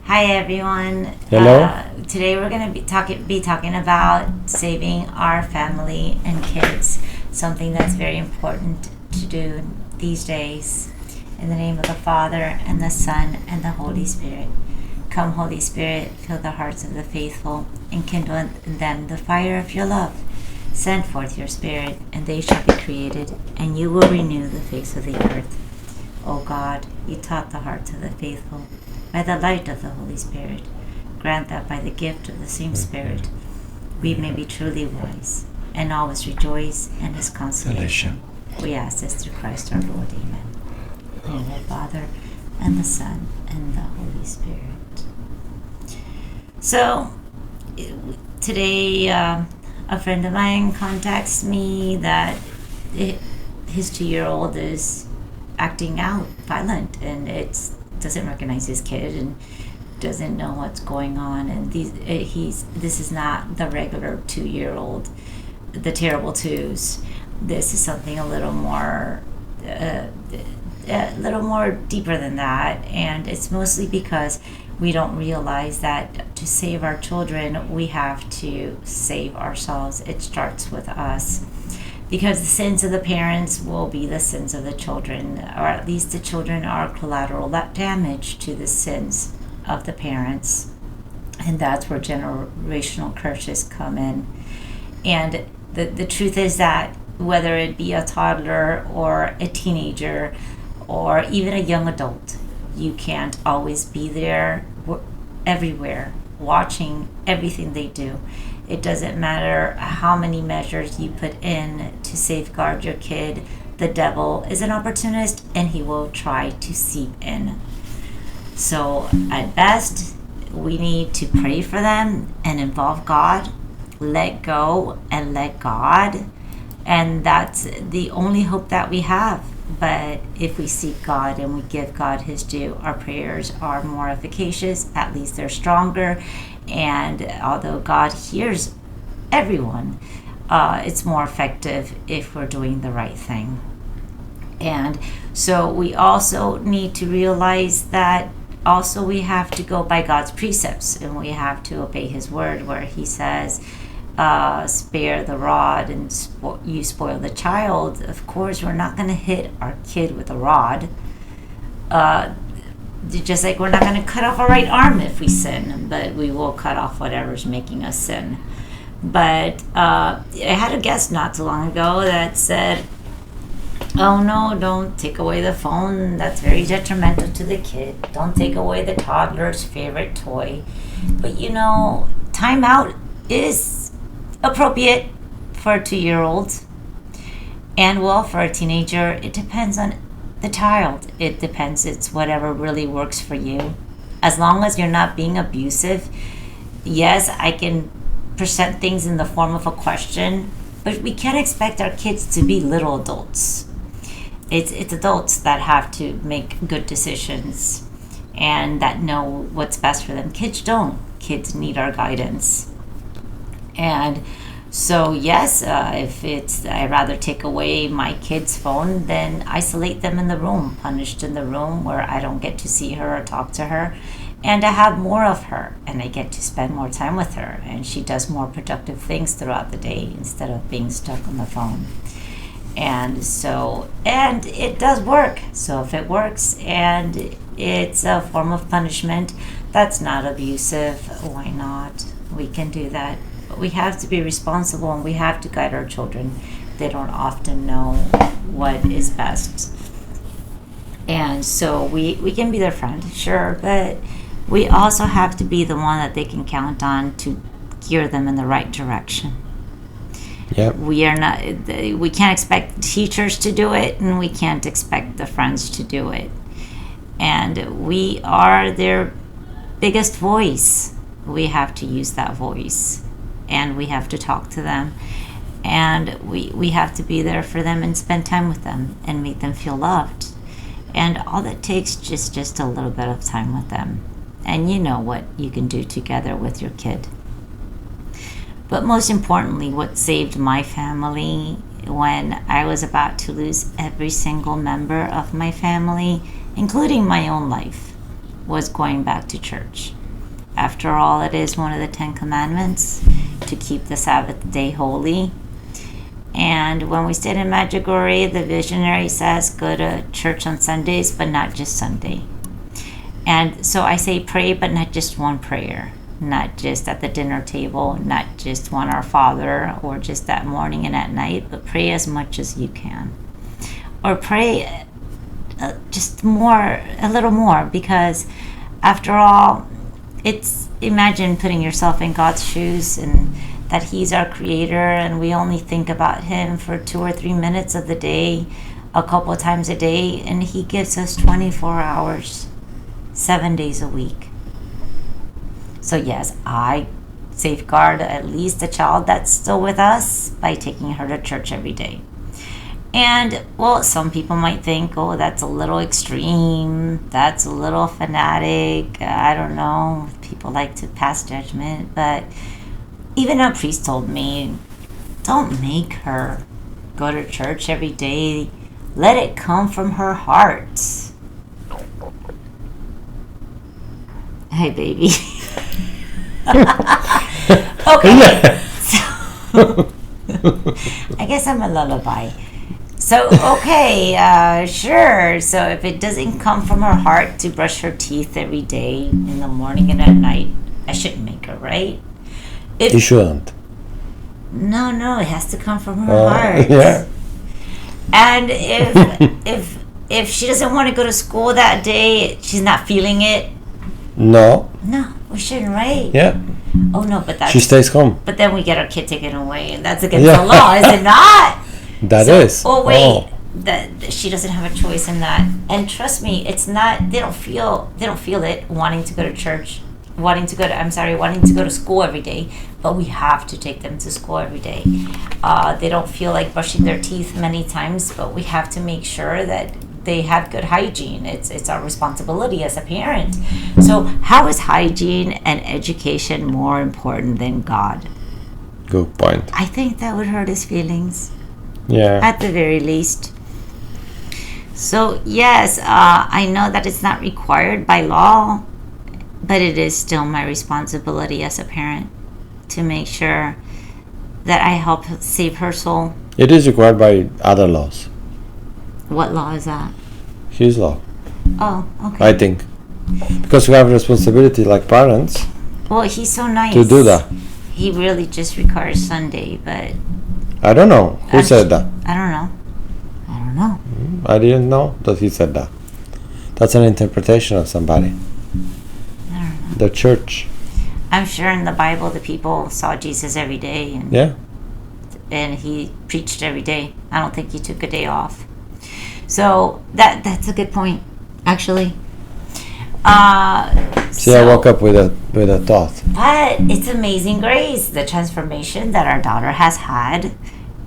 Hi everyone. Hello. Today we're going to be talking about saving our family and kids. Something that's very important to do these days. In the name of the Father and the Son and the Holy Spirit. Come, Holy Spirit, fill the hearts of the faithful and kindle in them the fire of your love. Send forth your Spirit, and they shall be created, and you will renew the face of the earth. O God, you taught the hearts of the faithful by the light of the Holy Spirit. Grant that by the gift of the same Spirit we may be truly wise and always rejoice in his consolation. We ask this through Christ our Lord. Amen. In the name of the Father, and the Son, and the Holy Spirit. So, today a friend of mine contacts me that his 2-year-old is acting out violent, and it doesn't recognize his kid and doesn't know what's going on, and this is not the regular 2-year-old, the terrible twos. This is something a little more deeper than that, and it's mostly because we don't realize that to save our children we have to save ourselves. It starts with us, because the sins of the parents will be the sins of the children, or at least the children are collateral damage to the sins of the parents. And that's where generational curses come in. And the truth is that whether it be a toddler or a teenager or even a young adult, you can't always be there everywhere watching everything they do. It doesn't matter how many measures you put in to safeguard your kid. The devil is an opportunist, and he will try to seep in. So at best, we need to pray for them and involve God. Let go and let God. And that's the only hope that we have. But if we seek God and we give God his due, our prayers are more efficacious. At least they're stronger. And although God hears everyone, it's more effective if we're doing the right thing. And so we also need to realize that also we have to go by God's precepts, and we have to obey his word, where he says, spare the rod and you spoil the child. Of course, we're not going to hit our kid with a rod. Just like we're not going to cut off our right arm if we sin, but we will cut off whatever's making us sin. But I had a guest not too long ago that said, oh no, don't take away the phone. That's very detrimental to the kid. Don't take away the toddler's favorite toy. But time out is appropriate for a 2-year-old. And well, for a teenager, it depends on the child. It depends. It's whatever really works for you. As long as you're not being abusive, yes, I can present things in the form of a question, but we can't expect our kids to be little adults. It's adults that have to make good decisions and that know what's best for them. Kids don't. Kids need our guidance. And so yes, if I'd rather take away my kid's phone than isolate them in the room, punished in the room where I don't get to see her or talk to her, and I have more of her, and I get to spend more time with her, and she does more productive things throughout the day instead of being stuck on the phone. And it does work. So if it works and it's a form of punishment that's not abusive, why not? We can do that. But we have to be responsible, and we have to guide our children. They don't often know what is best. And so we can be their friend, sure, but we also have to be the one that they can count on to gear them in the right direction. Yep. We can't expect teachers to do it, and we can't expect the friends to do it. And we are their biggest voice. We have to use that voice, and we have to talk to them, and we have to be there for them and spend time with them and make them feel loved. And all that takes is just a little bit of time with them. And you know what you can do together with your kid. But most importantly, what saved my family when I was about to lose every single member of my family, including my own life, was going back to church. After all, it is one of the 10 Commandments to keep the Sabbath day holy. And when we stayed in Medjugorje, the visionary says go to church on Sundays, but not just Sunday. And so I say pray, but not just one prayer, not just at the dinner table, not just one Our Father, or just that morning and at night, but pray as much as you can. Or pray just more, a little more, because after all, imagine putting yourself in God's shoes, and that He's our creator, and we only think about Him for 2 or 3 minutes of the day, a couple of times a day, and He gives us 24 hours, 7 days a week. So yes, I safeguard at least a child that's still with us by taking her to church every day. And, well, some people might think, oh, that's a little extreme, that's a little fanatic, I don't know, people like to pass judgment, but even a priest told me, don't make her go to church every day, let it come from her heart. Hey, baby. Okay, so I guess I'm a lullaby. So, okay, sure. So if it doesn't come from her heart to brush her teeth every day in the morning and at night, I shouldn't make her, right? You shouldn't. No, it has to come from her heart. Yeah. And if she doesn't want to go to school that day, she's not feeling it. No. No, we shouldn't, right? Yeah. Oh no, but that's She stays home. But then we get our kid taken away, and that's against the law, is it not? That is. Oh wait, that she doesn't have a choice in that. And trust me, it's not. They don't feel it wanting to go to church, wanting to go to school every day. But we have to take them to school every day. They don't feel like brushing their teeth many times, but we have to make sure that they have good hygiene. It's our responsibility as a parent. So how is hygiene and education more important than God? Good point. I think that would hurt his feelings. Yeah. At the very least. So yes, I know that it's not required by law, but it is still my responsibility as a parent to make sure that I help save her soul. It is required by other laws. What law is that? His law. Oh, okay. I think. Because we have a responsibility like parents. Well, he's so nice. To do that. He really just requires Sunday, but I don't know. Who said that? I don't know. I didn't know that he said that. That's an interpretation of somebody. I don't know. The church. I'm sure in the Bible the people saw Jesus every day, and he preached every day. I don't think he took a day off. So that's a good point, actually. I woke up with a thought. But it's amazing grace, the transformation that our daughter has had.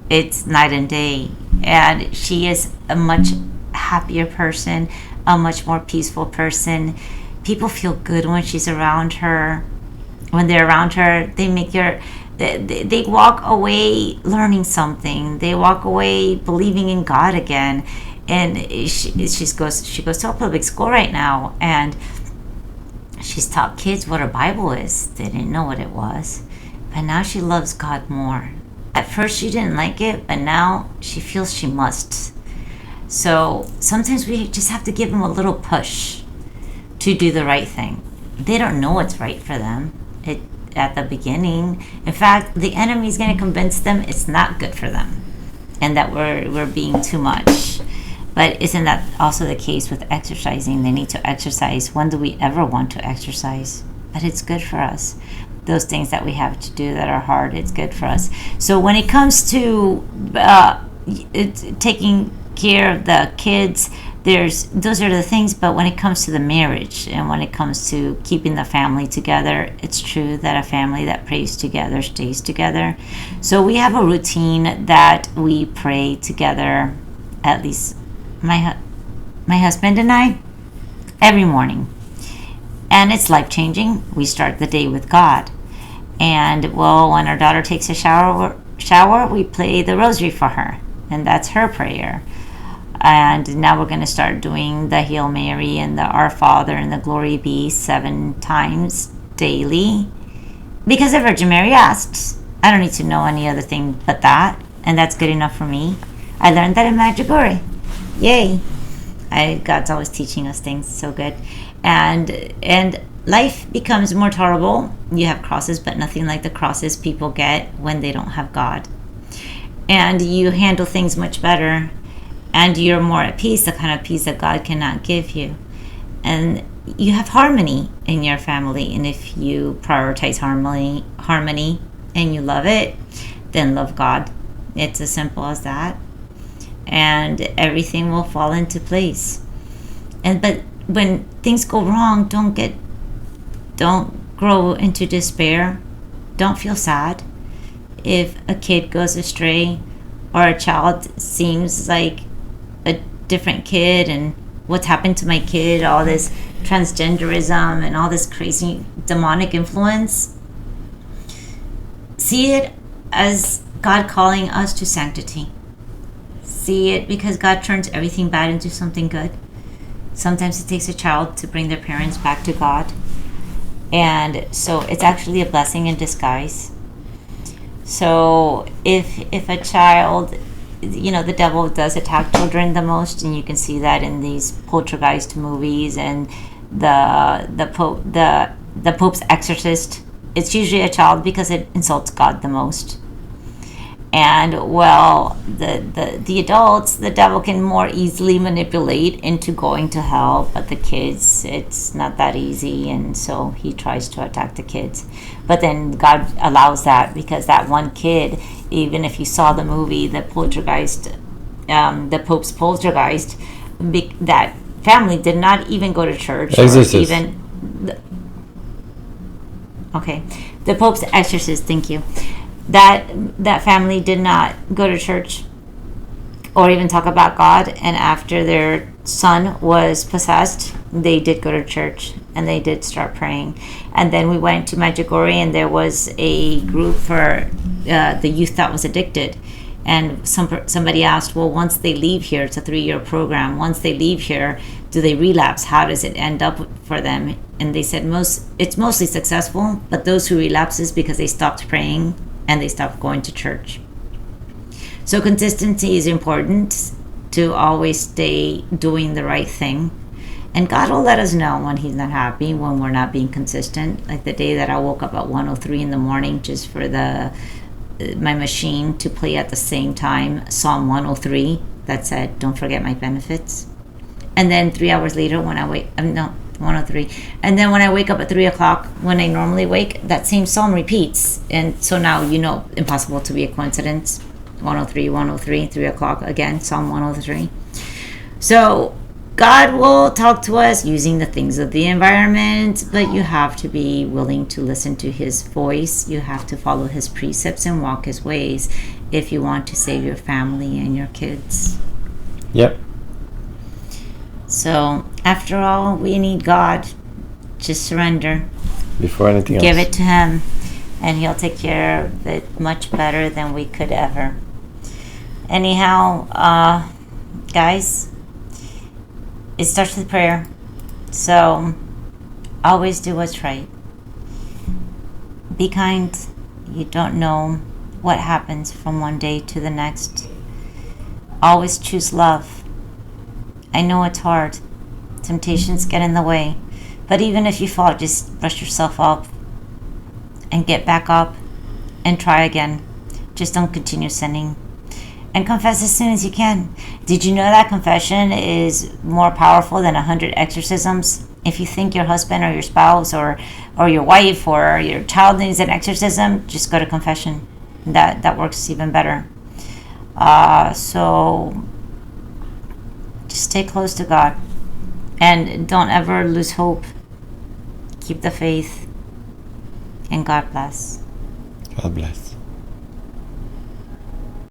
It's night and day, and she is a much happier person, a much more peaceful person. People feel good when she's around her. When they're around her, they walk away learning something. They walk away believing in God again. And she goes to a public school right now, and she's taught kids what a Bible is. They didn't know what it was, but now she loves God more. At first she didn't like it, but now she feels she must. So sometimes we just have to give them a little push to do the right thing. They don't know what's right for them at the beginning. In fact, the enemy is going to convince them it's not good for them, and that we're being too much. But isn't that also the case with exercising? They need to exercise. When do we ever want to exercise? But it's good for us. Those things that we have to do that are hard, it's good for us. So when it comes to taking care of the kids, those are the things. But when it comes to the marriage, and when it comes to keeping the family together, it's true that a family that prays together stays together. So we have a routine that we pray together, at least my husband and I, every morning. And it's life-changing. We start the day with God. And, well, when our daughter takes a shower, we play the rosary for her. And that's her prayer. And now we're going to start doing the Hail Mary and the Our Father and the Glory Be 7 times daily because the Virgin Mary asked. I don't need to know any other thing but that, and that's good enough for me. I learned that in Medjugorje. Yay! God's always teaching us things, so good. And life becomes more tolerable. You have crosses, but nothing like the crosses people get when they don't have God. And you handle things much better, and you're more at peace, the kind of peace that God cannot give you. And you have harmony in your family, and if you prioritize harmony and you love it, then love God. It's as simple as that. And everything will fall into place. But when things go wrong, don't grow into despair. Don't feel sad if a kid goes astray or a child seems like a different kid, and what's happened to my kid, all this transgenderism and all this crazy demonic influence. See it as God calling us to sanctity. See it because God turns everything bad into something good. Sometimes it takes a child to bring their parents back to God. And so it's actually a blessing in disguise. So if a child, the devil does attack children the most, and you can see that in these poltergeist movies and the Pope's Exorcist. It's usually a child because it insults God the most. And the adults, the devil can more easily manipulate into going to hell, but the kids, it's not that easy, and so he tries to attack the kids. But then God allows that, because that one kid, even if you saw the movie, the poltergeist, the Pope's Poltergeist, that family did not even go to church. Exorcist. The Pope's Exorcist, thank you. That family did not go to church or even talk about God, and after their son was possessed, they did go to church and they did start praying. And then we went to Medjugorje, and there was a group for the youth that was addicted. And somebody asked, well, once they leave here, it's a 3-year program, once they leave here, do they relapse? How does it end up for them? And they said it's mostly successful, but those who relapse is because they stopped praying and they stopped going to church. So consistency is important, to always stay doing the right thing. And God will let us know when he's not happy, when we're not being consistent. Like the day that I woke up at 1:03 in the morning just for my machine to play at the same time Psalm 103 that said, don't forget my benefits. And then 3 hours later when I 103. And then when I wake up at 3 o'clock, when I normally wake, that same psalm repeats. And so now, impossible to be a coincidence. 103, 3 o'clock again, Psalm 103. So God will talk to us using the things of the environment, but you have to be willing to listen to his voice. You have to follow his precepts and walk his ways if you want to save your family and your kids. Yep. So, after all, we need God. Just surrender. Before anything else. Give it to him, and he'll take care of it much better than we could ever. Anyhow, guys, it starts with prayer. So, always do what's right. Be kind. You don't know what happens from one day to the next. Always choose love. I know it's hard. Temptations get in the way. But even if you fall, just brush yourself up and get back up and try again. Just don't continue sinning. And confess as soon as you can. Did you know that confession is more powerful than 100 exorcisms? If you think your husband or your spouse or your wife or your child needs an exorcism, just go to confession. That works even better. So just stay close to God. And don't ever lose hope. Keep the faith. And God bless. God bless.